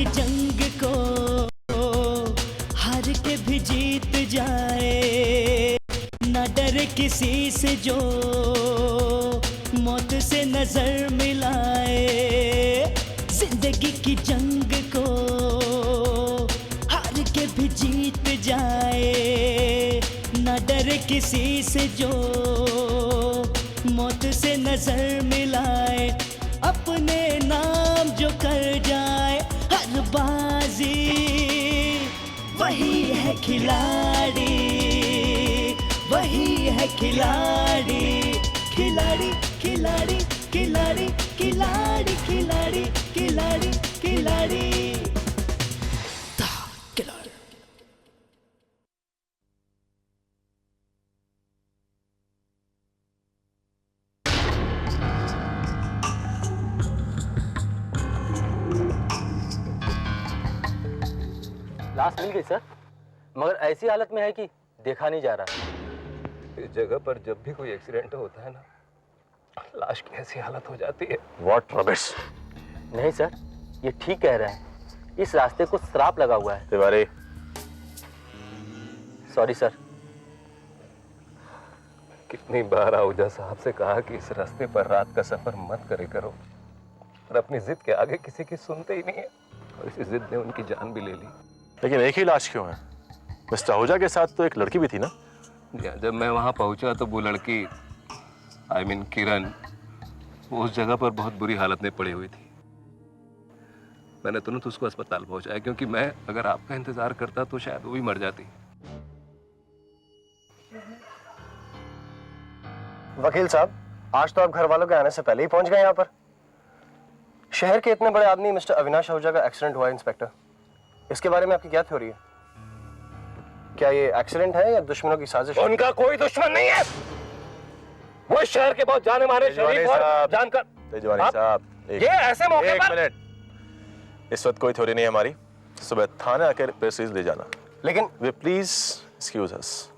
की जंग को हार के भी जीत जाए, ना डरे किसी से जो मौत से नजर मिलाए। जिंदगी की जंग को हार के भी जीत जाए, ना डरे किसी से जो मौत से नजर मिलाए। अपने नाम जो कर जाए हर बाजी, वही है खिलाड़ी, वही है खिलाड़ी। खिलाड़ी खिलाड़ी खिलाड़ी खिलाड़ी खिलाड़ी खिलाड़ी खिलाड़ी खिलाड़ी। लाश मिल गई सर, मगर ऐसी हालत में है कि देखा नहीं जा रहा। इस जगह पर जब भी कोई एक्सीडेंट होता है ना, लाश की ऐसी हालत हो जाती है। What rubbish! नहीं सर, ये ठीक कह रहे हैं, इस रास्ते को श्राप लगा हुआ है। Tiwari, sorry sir. कितनी बार आहूजा साहब से कहा कि इस रास्ते पर रात का सफर मत करे करो, और अपनी जिद के आगे किसी की सुनते ही नहीं है, और इसी जिद ने उनकी जान भी ले ली। लेकिन एक ही लाश क्यों है? मिस्टर आहूजा के साथ तो एक लड़की भी थी ना? जब मैं वहां पहुंचा तो वो लड़की, किरण, वो उस जगह पर बहुत बुरी हालत में पड़ी हुई थी। मैंने तुरंत उसको अस्पताल पहुंचाया, क्योंकि मैं अगर आपका इंतजार करता तो शायद वो भी मर जाती। वकील साहब, आज तो आप घर वालों के आने से पहले ही पहुंच गए यहाँ पर। शहर के इतने बड़े आदमी मिस्टर अविनाश आहूजा का एक्सीडेंट हुआ है इंस्पेक्टर, इसके बारे में आपकी क्या थ्योरी है? क्या ये एक्सीडेंट है या दुश्मनों की साजिश? उनका कोई दुश्मन नहीं है, वो शहर के बहुत जाने माने शरीफ और जानकार। तेजवानी साहब, ये ऐसे मौके पर। एक मिनट, इस वक्त कोई थ्योरी नहीं है हमारी। सुबह थाने आकर प्रेस ले जाना। लेकिन way please excuse us,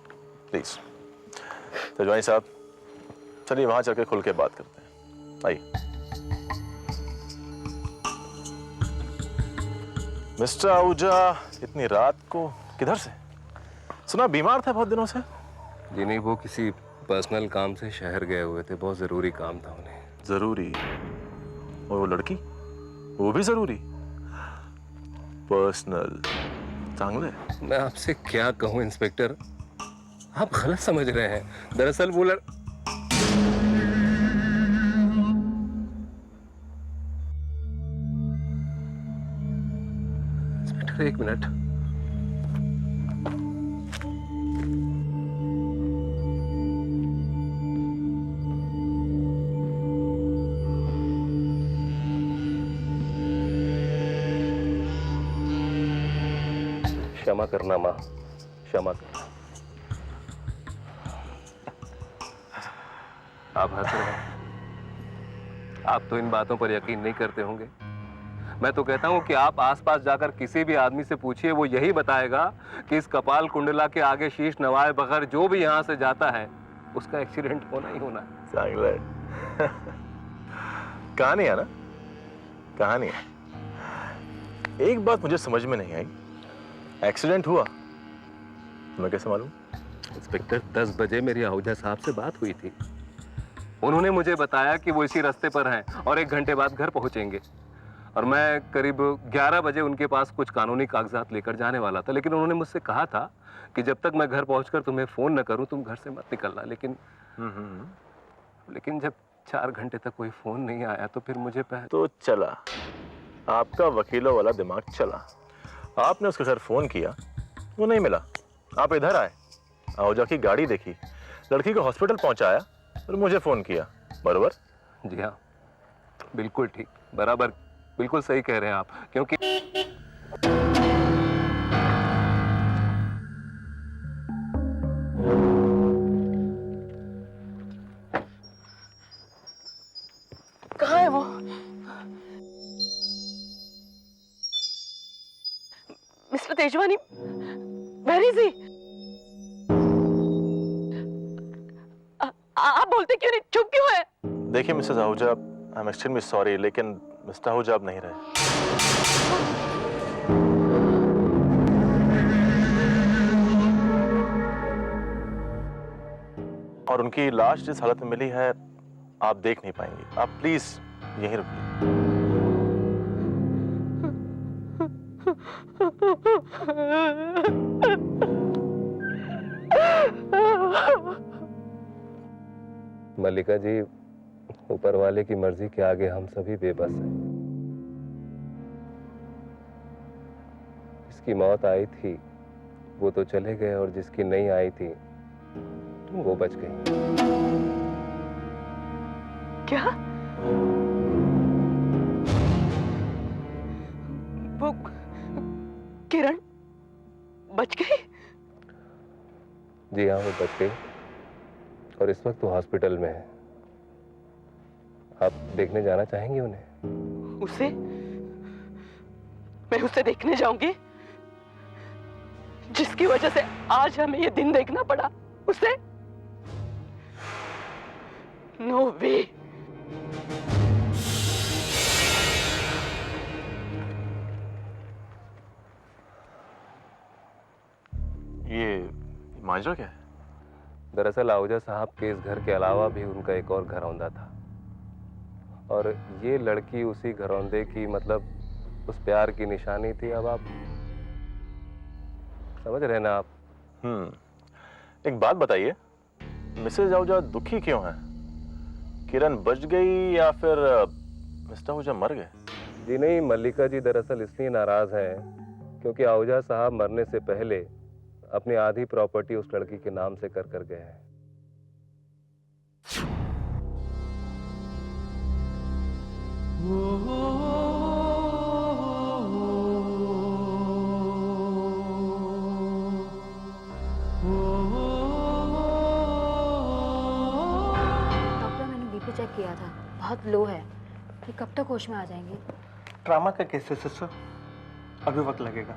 please. Tejwani साहब, चलिए वहां चलकर खुल के बात करते हैं, आइए। मिस्टर आहूजा इतनी रात को किधर से? सुना बीमार था बहुत दिनों से। जी नहीं, वो किसी पर्सनल काम से शहर गए हुए थे, बहुत जरूरी काम था उन्हें। जरूरी? और वो लड़की, वो भी जरूरी? पर्सनल? चांगले। मैं आपसे क्या कहूं इंस्पेक्टर, आप गलत समझ रहे हैं। दरअसल वो इंस्पेक्टर, एक मिनट। क्षमा करना माँ, क्षमा करना। आप हंस रहे हैं, आप तो इन बातों पर यकीन नहीं करते होंगे। मैं तो कहता हूं कि आप आसपास जाकर किसी भी आदमी से पूछिए, वो यही बताएगा कि इस कपाल कुंडला के आगे शीश नवाए बगैर जो भी यहां से जाता है उसका एक्सीडेंट होना ही होना है। चांगले। कहानी है ना, कहानी है। एक बात मुझे समझ में नहीं आई, एक्सीडेंट हुआ तुम्हें कैसे मालूम? इंस्पेक्टर, 10 बजे मेरी आहूजा साहब से बात हुई थी। उन्होंने मुझे बताया कि वो इसी रास्ते पर हैं और 1 घंटे बाद घर पहुंचेंगे, और मैं करीब 11 बजे उनके पास कुछ कानूनी कागजात लेकर जाने वाला था। लेकिन उन्होंने मुझसे कहा था कि जब तक मैं घर पहुंचकर तुम्हें फोन न करूं तुम घर से मत निकलना। लेकिन जब 4 घंटे तक कोई फोन नहीं आया तो फिर मुझे तो चला, आपका वकीलों वाला दिमाग चला। आपने उसके घर फोन किया, वो नहीं मिला, आप इधर आए, आहूजा की गाड़ी देखी, लड़की को हॉस्पिटल पहुंचाया और मुझे फोन किया, बरोबर? जी हाँ, बिल्कुल ठीक, बराबर, बिल्कुल सही कह रहे हैं आप। क्योंकि कहाँ है वो? Mister Tejwani, where is he? आप बोलते क्यों नहीं, चुप क्यों है? देखिए missus Ahuja, I am extremely sorry, लेकिन मिस्टर आहूजा अब नहीं रहे। और उनकी लाश जिस हालत में मिली है आप देख नहीं पाएंगे। आप प्लीज यहीं रुकिए। मल्लिका जी, ऊपर वाले की मर्जी के आगे हम सभी बेबस हैं। जिसकी मौत आई थी वो तो चले गए, और जिसकी नहीं आई थी वो बच गई। क्या? वो किरण बच गई? जी हाँ, वो बच गई और इस वक्त वो हॉस्पिटल में है। आप देखने जाना चाहेंगे उन्हें? उसे? मैं उसे देखने जाऊंगी जिसकी वजह से आज हमें ये दिन देखना पड़ा? उसे? नो वे। ये माजरा क्या है? दरअसल आहूजा साहब के इस घर के अलावा भी उनका एक और घरौंदा था, और ये लड़की उसी घरौंदे की, मतलब उस प्यार की निशानी थी। अब आप समझ रहे ना आप? एक बात बताइए, मिसेज आहूजा दुखी क्यों है? किरण बच गई या फिर मिस्टर आहूजा मर गए? जी नहीं, मल्लिका जी दरअसल इसलिए नाराज हैं क्योंकि आहूजा साहब मरने से पहले अपनी आधी प्रॉपर्टी उस लड़की के नाम से कर गए हैं। डॉक्टर, मैंने बीपी चेक किया था, बहुत लो है। ये कब तक होश में आ जाएंगे? ट्रामा का केस है सिस्टर, अभी वक्त लगेगा।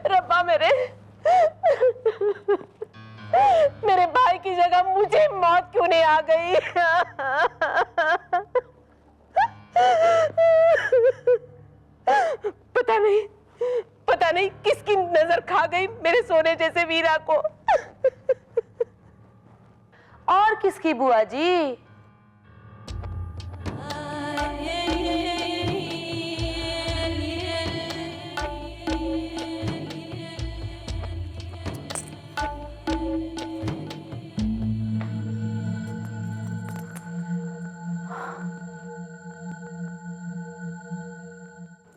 रब्बा मेरे भाई की जगह मुझे मौत क्यों नहीं आ गई? पता नहीं किसकी नजर खा गई मेरे सोने जैसे वीरा को। और किसकी बुआ जी?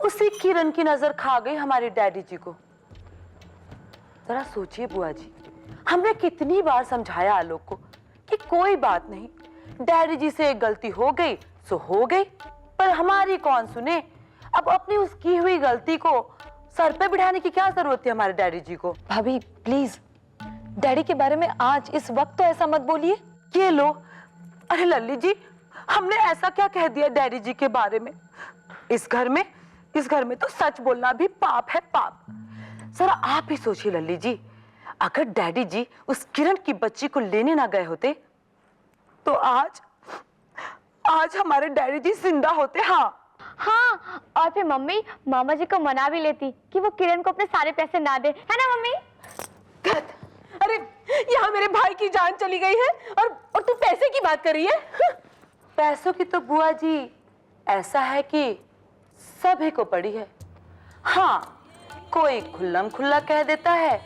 उसी किरण की नजर खा गई हमारे डैडी जी को। जरा सोचिए बुआ जी, हमने कितनी बार समझाया आलोक को कि कोई बात नहीं, डैडी जी से एक गलती हो गई सो हो गई, पर हमारी कौन सुने। अब अपनी उस की हुई गलती को सर पे बिठाने की क्या जरूरत है हमारे डैडी जी को? भाभी प्लीज, डैडी के बारे में आज इस वक्त तो ऐसा मत बोलिए। ये लो। अरे लल्ली जी, हमने ऐसा क्या कह दिया डैडी जी के बारे में? इस घर में तो सच बोलना भी पाप है, पाप। जरा आप ही सोचिए लल्ली जी, अगर डैडी जी उस किरण की बच्ची को लेने ना गए होते तो आज हमारे डैडी जी जिंदा होते। हाँ, और फिर मम्मी मामा जी को मना भी लेती कि वो किरण को अपने सारे पैसे ना दे, है ना मम्मी? अरे यहाँ मेरे भाई की जान चली गई है और तू पैसे की बात कर रही है? पैसों की तो बुआ जी ऐसा है कि सभी को पड़ी है। हाँ, कोई खुल्लम खुल्ला कह देता है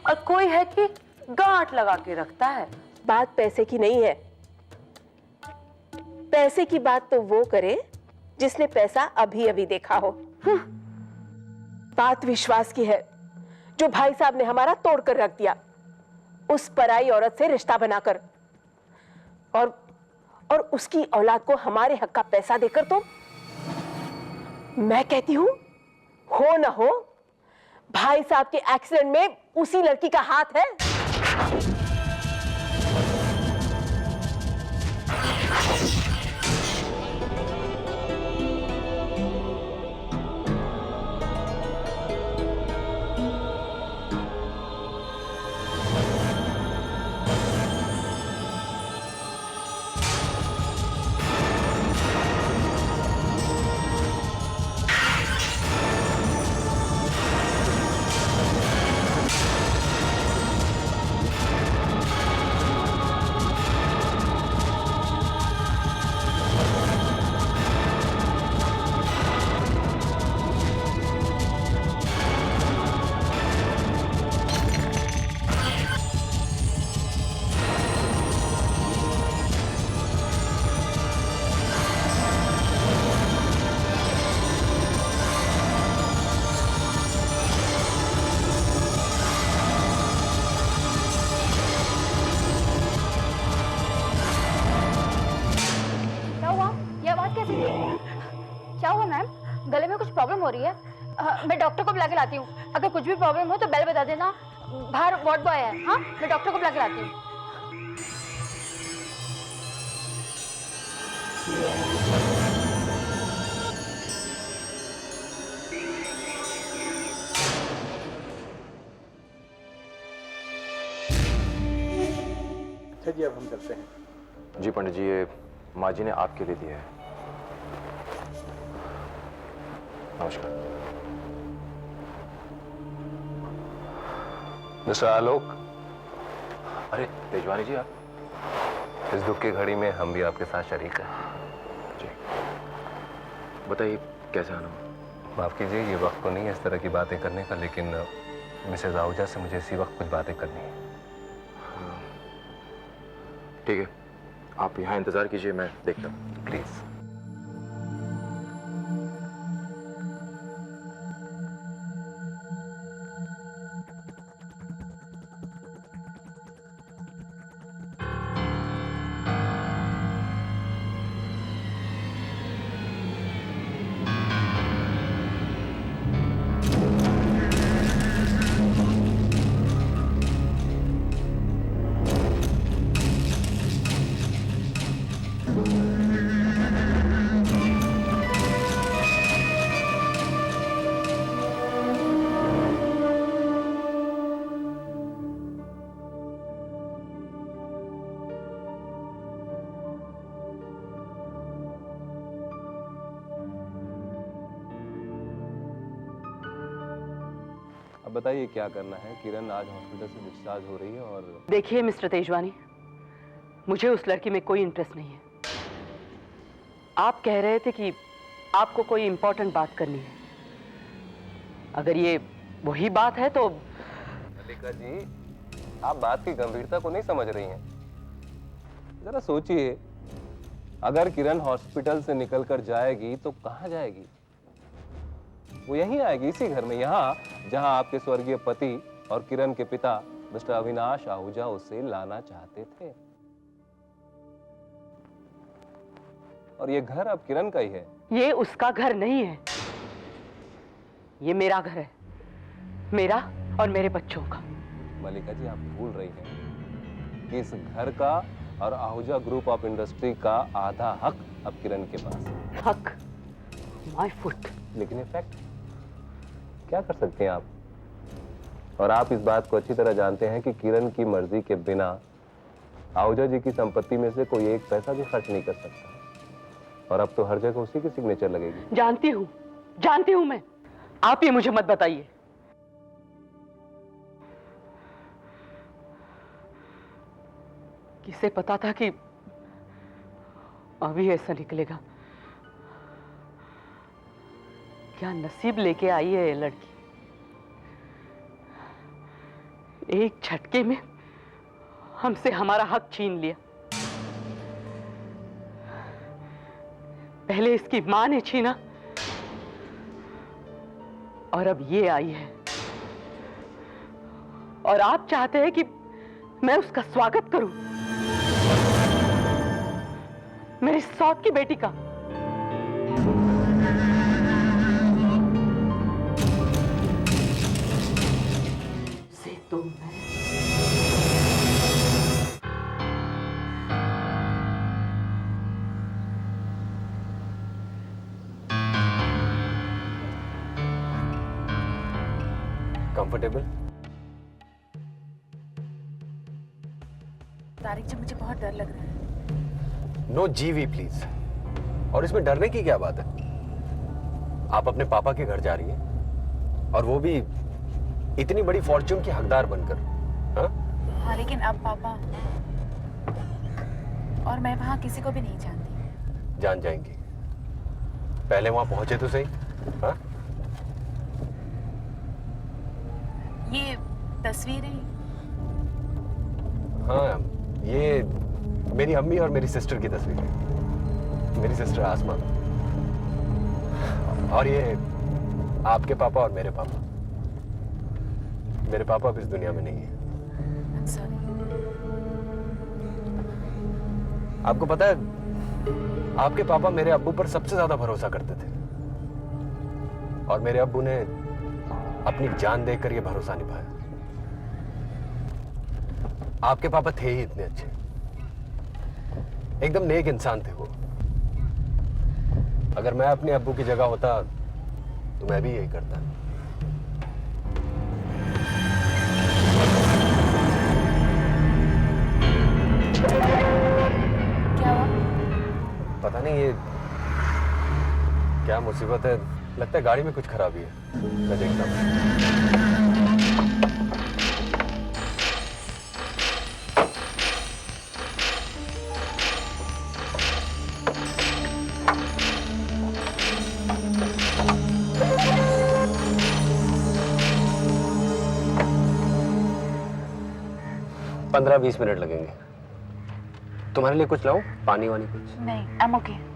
और कोई है कि गांठ लगा के रखता है। बात पैसे की नहीं है। पैसे की बात तो वो करे जिसने पैसा अभी अभी देखा हो। बात विश्वास की है जो भाई साहब ने हमारा तोड़ कर रख दिया, उस पराई औरत से रिश्ता बनाकर, और उसकी औलाद को हमारे हक का पैसा देकर। तो मैं कहती हूं, हो ना हो, भाई साहब के एक्सीडेंट में उसी लड़की का हाथ है। क्या हुआ मैम? गले में कुछ प्रॉब्लम हो रही है? मैं डॉक्टर को बुला के लाती हूँ। अगर कुछ भी प्रॉब्लम हो तो बेल बता देना। बाहर वार्ड बॉय है। हाँ, मैं डॉक्टर को बुला के लाती हूँ। अच्छा जी, अब हम चलते हैं। जी पंडित जी, ये माँ जी ने आपके लिए दिया है। नमस्कार। मिस्टर आलोक, अरे तेजवानी जी, आप? इस दुख की घड़ी में हम भी आपके साथ शरीक हैं। जी बताइए, कैसे आना? माफ कीजिए, ये वक्त तो नहीं है इस तरह की बातें करने का, लेकिन मिसेज आहूजा से मुझे इसी वक्त कुछ बातें करनी है। ठीक है, आप यहाँ इंतजार कीजिए, मैं देखता हूँ। प्लीज। अब बताइए क्या करना है? किरण आज हॉस्पिटल से डिस्चार्ज हो रही है और देखिए मिस्टर तेजवानी, मुझे उस लड़की में कोई इंटरेस्ट नहीं है। आप कह रहे थे कि आपको कोई इंपॉर्टेंट बात करनी है। अगर ये वही बात है तो मल्लिका जी, आप बात की गंभीरता को नहीं समझ रही हैं। जरा सोचिए, अगर किरण हॉस्पिटल से निकलकर जाएगी तो कहाँ जाएगी? वो यहीं आएगी, इसी घर में, यहाँ जहां आपके स्वर्गीय पति और किरण के पिता मिस्टर अविनाश आहूजा उसे लाना चाहते थे। और ये घर अब किरण का ही है। ये उसका घर नहीं है, ये मेरा घर है, मेरा और मेरे बच्चों का। मल्लिका जी, आप भूल रही हैं कि इस घर का और आहूजा ग्रुप ऑफ इंडस्ट्री का आधा हक अब किरण के पास है। हक? My foot. लेकिन ये फैक्ट, क्या कर सकते हैं आप? और आप इस बात को अच्छी तरह जानते हैं कि किरण की मर्जी के बिना आहूजा जी की संपत्ति में से कोई एक पैसा भी खर्च नहीं कर सकता। और अब तो हर जगह उसी की सिग्नेचर लगेगी। जानती हूं मैं। आप ये मुझे मत बताइए। किसे पता था कि अभी ऐसा निकलेगा? क्या नसीब लेके आई है ये लड़की। एक झटके में हमसे हमारा हक छीन लिया। पहले इसकी मां ने छीना और अब ये आई है, और आप चाहते हैं कि मैं उसका स्वागत करूं, मेरी सौत की बेटी का। से तो मैं कंफर्टेबल? तारिक जी, मुझे बहुत डर लग रहा है। नो जीवी प्लीज। और इसमें डरने की क्या बात है? आप अपने पापा के घर जा रही हैं, और वो भी इतनी बड़ी फॉर्च्यून की हकदार बनकर। हाँ, लेकिन अब पापा और मैं वहां किसी को भी नहीं जानती। जान जाएंगी, पहले वहां पहुंचे तो सही। हाँ? ये तस्वीरें, हाँ, ये मेरी अम्मी और मेरी सिस्टर की तस्वीर है। मेरी सिस्टर आसमा, और ये आपके पापा और मेरे पापा। मेरे पापा अब इस दुनिया में नहीं है। सॉरी। आपको पता है, आपके पापा मेरे अब्बू पर सबसे ज्यादा भरोसा करते थे, और मेरे अब्बू ने अपनी जान देकर ये भरोसा निभाया। आपके पापा थे ही इतने अच्छे, एकदम नेक इंसान थे वो। अगर मैं अपने अब्बू की जगह होता तो मैं भी यही करता। क्या हुआ? पता नहीं ये क्या मुसीबत है, लगता है गाड़ी में कुछ खराबी है। मैं देखता हूँ। पंद्रह 20 मिनट लगेंगे। तुम्हारे लिए कुछ लाऊं? पानी वानी कुछ? नहीं, आई एम ओके।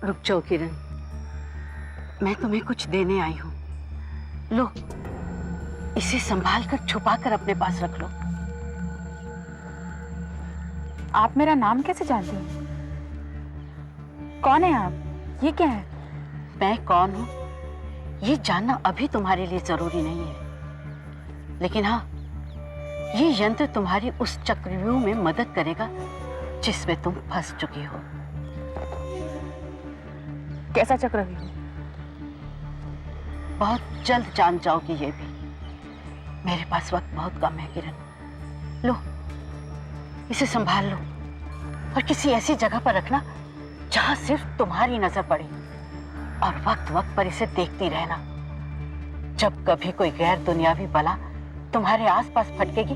रुक जाओ किरण, मैं तुम्हें कुछ देने आई हूँ। लो, इसे संभाल कर छुपा कर अपने पास रख लो। आप मेरा नाम कैसे जानती हैं? कौन है आप? ये क्या है? मैं कौन हूँ ये जानना अभी तुम्हारे लिए जरूरी नहीं है, लेकिन हाँ, ये यंत्र तुम्हारी उस चक्रव्यूह में मदद करेगा जिसमें तुम फंस चुकी हो। कैसा चक्रव्यूह? बहुत जल्द जान जाओगी ये भी। मेरे पास वक्त बहुत कम है किरण। लो, इसे संभाल लो और किसी ऐसी जगह पर रखना जहां सिर्फ तुम्हारी नजर पड़े, और वक्त वक्त पर इसे देखती रहना। जब कभी कोई गैर दुनियावी बला तुम्हारे आसपास फटकेगी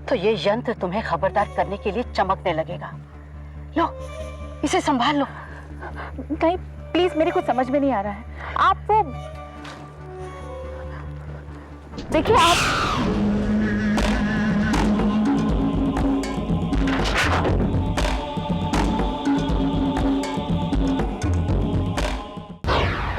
तो ये यंत्र तुम्हें खबरदार करने के लिए चमकने लगेगा। लो, इसे संभाल लो। नहीं, प्लीज, मेरे कुछ समझ में नहीं आ रहा है। आप वो देखिए, आप